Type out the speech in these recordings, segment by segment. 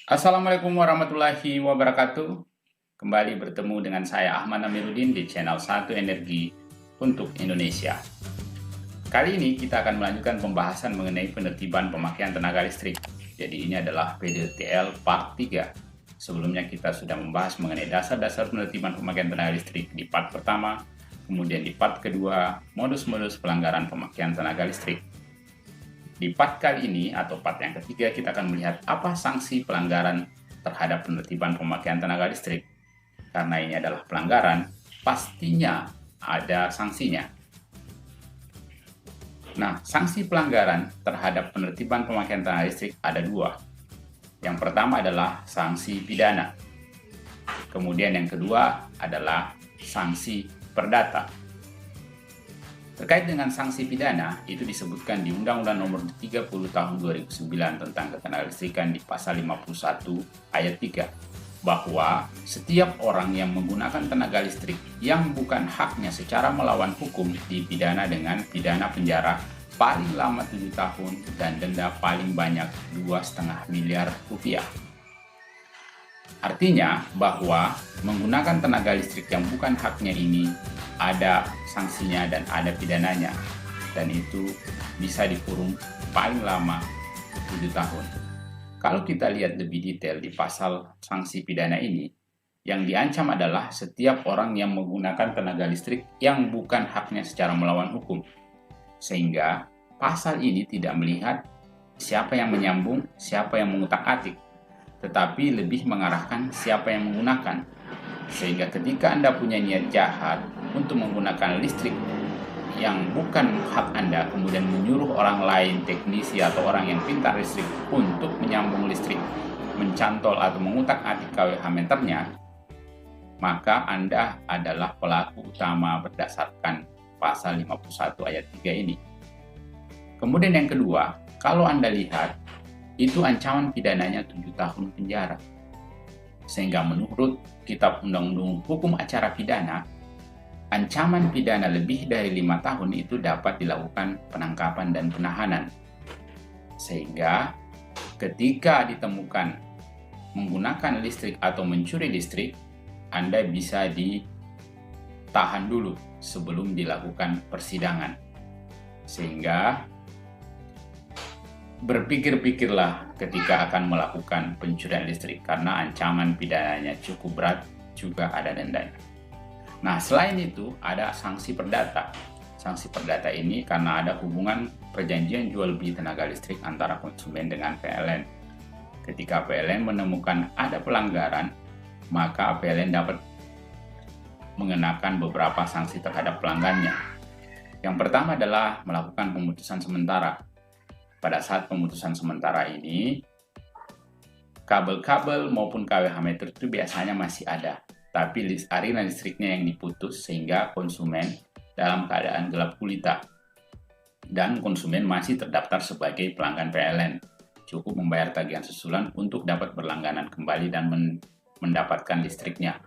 Assalamualaikum warahmatullahi wabarakatuh. Kembali bertemu dengan saya Ahmad Amiruddin di channel 1 Energi untuk Indonesia. Kali ini kita akan melanjutkan pembahasan mengenai penertiban pemakaian tenaga listrik. Jadi ini adalah PDTL Part 3. Sebelumnya kita sudah membahas mengenai dasar-dasar penertiban pemakaian tenaga listrik di part pertama, kemudian di part kedua, modus-modus pelanggaran pemakaian tenaga listrik. Di part kali ini atau part yang ketiga kita akan melihat apa sanksi pelanggaran terhadap penertiban pemakaian tenaga listrik. Karena ini adalah pelanggaran, pastinya ada sanksinya. Nah, sanksi pelanggaran terhadap penertiban pemakaian tenaga listrik ada dua. Yang pertama adalah sanksi pidana. Kemudian yang kedua adalah sanksi perdata. Terkait dengan sanksi pidana, itu disebutkan di Undang-Undang Nomor 30 Tahun 2009 tentang Ketenagalistrikan di Pasal 51 Ayat 3, bahwa setiap orang yang menggunakan tenaga listrik yang bukan haknya secara melawan hukum dipidana dengan pidana penjara paling lama 7 tahun dan denda paling banyak 2,5 miliar rupiah. Artinya bahwa menggunakan tenaga listrik yang bukan haknya ini ada sanksinya dan ada pidananya, dan itu bisa dikurung paling lama 7 tahun. Kalau kita lihat lebih detail di pasal sanksi pidana ini, yang diancam adalah setiap orang yang menggunakan tenaga listrik yang bukan haknya secara melawan hukum. Sehingga pasal ini tidak melihat siapa yang menyambung, siapa yang mengutak-atik, tetapi lebih mengarahkan siapa yang menggunakan. Sehingga ketika Anda punya niat jahat untuk menggunakan listrik yang bukan hak Anda, kemudian menyuruh orang lain, teknisi atau orang yang pintar listrik untuk menyambung listrik, mencantol atau mengutak-atik KWH meternya, maka Anda adalah pelaku utama berdasarkan pasal 51 ayat 3 ini. Kemudian yang kedua, kalau Anda lihat, itu ancaman pidananya 7 tahun penjara. Sehingga menurut Kitab Undang-Undang Hukum Acara Pidana, ancaman pidana lebih dari 5 tahun itu dapat dilakukan penangkapan dan penahanan. Sehingga ketika ditemukan menggunakan listrik atau mencuri listrik, Anda bisa ditahan dulu sebelum dilakukan persidangan. Sehingga berpikir-pikirlah ketika akan melakukan pencurian listrik, karena ancaman pidananya cukup berat, juga ada dendanya. Nah, selain itu ada sanksi perdata. Sanksi perdata ini karena ada hubungan perjanjian jual beli tenaga listrik antara konsumen dengan PLN. Ketika PLN menemukan ada pelanggaran, maka PLN dapat mengenakan beberapa sanksi terhadap pelanggannya. Yang pertama adalah melakukan pemutusan sementara. Pada saat pemutusan sementara ini, kabel-kabel maupun KWH meter itu biasanya masih ada, tapi aliran listriknya yang diputus sehingga konsumen dalam keadaan gelap gulita. Dan konsumen masih terdaftar sebagai pelanggan PLN. Cukup membayar tagihan susulan untuk dapat berlangganan kembali dan mendapatkan listriknya.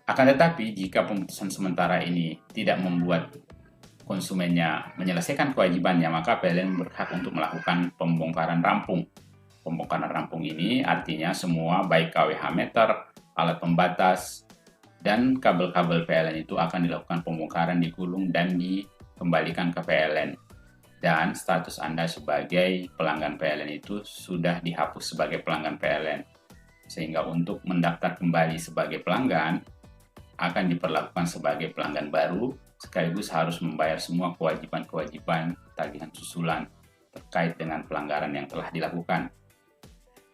Akan tetapi, jika pemutusan sementara ini tidak membuat konsumennya menyelesaikan kewajibannya, maka PLN berhak untuk melakukan pembongkaran rampung. Pembongkaran rampung ini artinya semua baik KWH meter, alat pembatas, dan kabel-kabel PLN itu akan dilakukan pembongkaran, digulung, dan dikembalikan ke PLN. Dan status Anda sebagai pelanggan PLN itu sudah dihapus sebagai pelanggan PLN. Sehingga untuk mendaftar kembali sebagai pelanggan, akan diperlakukan sebagai pelanggan baru, sekaligus harus membayar semua kewajiban-kewajiban tagihan susulan terkait dengan pelanggaran yang telah dilakukan.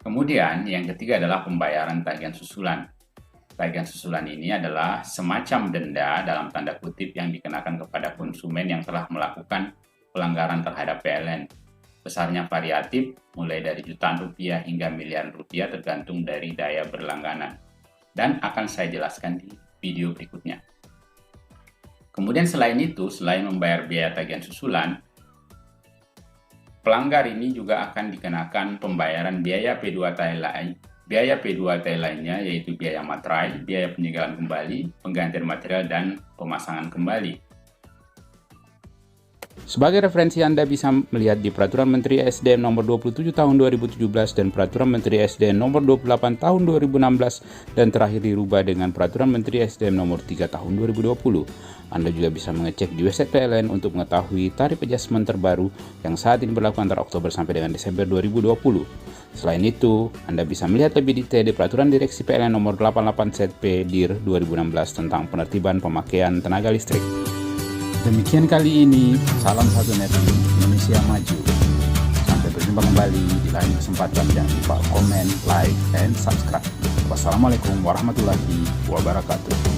Kemudian yang ketiga adalah pembayaran tagihan susulan. Tagihan susulan ini adalah semacam denda dalam tanda kutip yang dikenakan kepada konsumen yang telah melakukan pelanggaran terhadap PLN. Besarnya variatif mulai dari jutaan rupiah hingga miliaran rupiah tergantung dari daya berlangganan. Dan akan saya jelaskan di video berikutnya. Kemudian selain itu, selain membayar biaya tagihan susulan, pelanggar ini juga akan dikenakan pembayaran biaya P2T lainnya, yaitu biaya materai, biaya penyegalan kembali, penggantian material, dan pemasangan kembali. Sebagai referensi Anda bisa melihat di Peraturan Menteri SDM Nomor 27 Tahun 2017 dan Peraturan Menteri SDM Nomor 28 Tahun 2016 dan terakhir dirubah dengan Peraturan Menteri SDM Nomor 3 Tahun 2020. Anda juga bisa mengecek di website PLN untuk mengetahui tarif adjustment terbaru yang saat ini berlaku antara Oktober sampai dengan Desember 2020. Selain itu, Anda bisa melihat lebih detail di Peraturan Direksi PLN Nomor 88 ZP DIR 2016 tentang penertiban pemakaian tenaga listrik. Demikian kali ini, salam satu net Indonesia Maju. Sampai berjumpa kembali di lain kesempatan. Jangan lupa komen, like, dan subscribe. Wassalamualaikum warahmatullahi wabarakatuh.